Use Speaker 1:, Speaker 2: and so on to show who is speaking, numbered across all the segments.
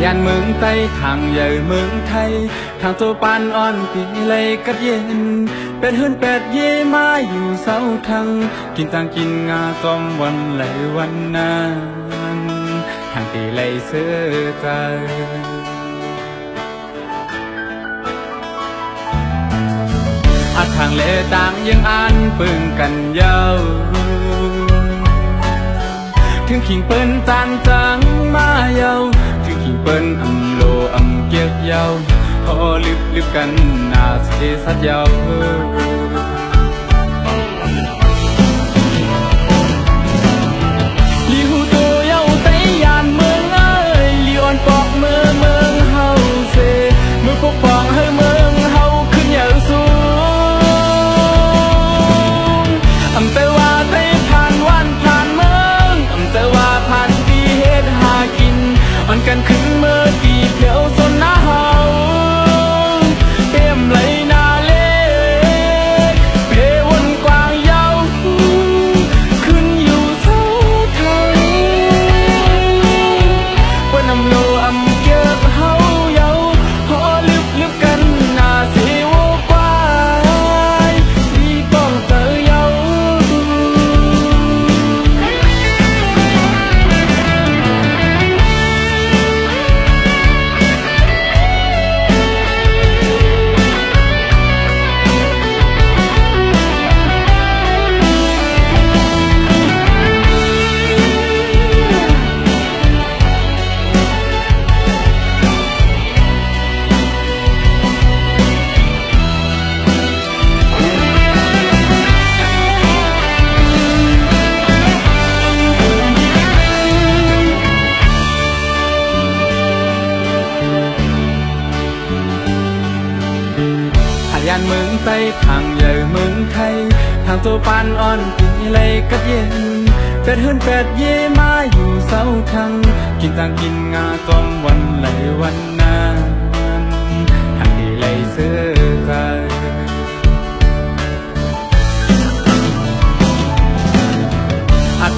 Speaker 1: ยันเมืองใต้ทางใหญ่เมืองไทยทางโซปานอ่อนปีเลยกัดเย็นเป็ดหื่นเป็ดเย่มาอยู่เสาทางกินต่างกินงาจอมวันไหลวันนานทางตีเลยเสื้อใจทางเลต่างยังอ่านปึงกันยาวถึงขิงเปิ้นจานจังมาเยาถึงขิงเปิ้นอำโลอำเกียกเยาพอลึกกันนาเสสัดเยาลีหูโตเยาไตยานเมืองเอ้ยลีอ่อนปอกเมืองเฮาเซมือปกป้องให้เมืองเฮาขึ้นเยาสูอำแต่ว่าไทยผ่านวันผ่านเมืองอำแต่ว่าผ่านปีเฮ็ดหากินอ่อนกันขึ้นเมื่อปีเพียวสนหน้าเฮาเต็มไหลนาเล็กเพวนกว้างยาวขึ้นอยู่เสาไทยเปิ้นอำโลอำเกียกเฮาเยาพอลึกกันนาสิวกว้ายดีป้องเตยเยายันเมืองใต้ทางใหญ่เมืองไทยทางโซปานอ่อนปีเลยกัดเย็นเป็ดหื่นเป็ดเย่มาอยู่เสาทางกินต่างกินงาจอมวันไหลวันนานทางที่เลยเสื้อใจ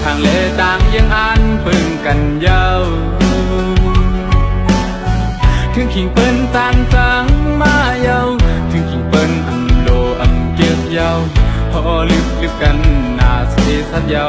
Speaker 1: ทางเลต่างยังอ่านปึงกันยาวถึงขิงเปิ้นตานจังมาเยาถึงขิงเปิ้นอำโลอำเกียกเยาพอลึกกันนาเสสัดเยา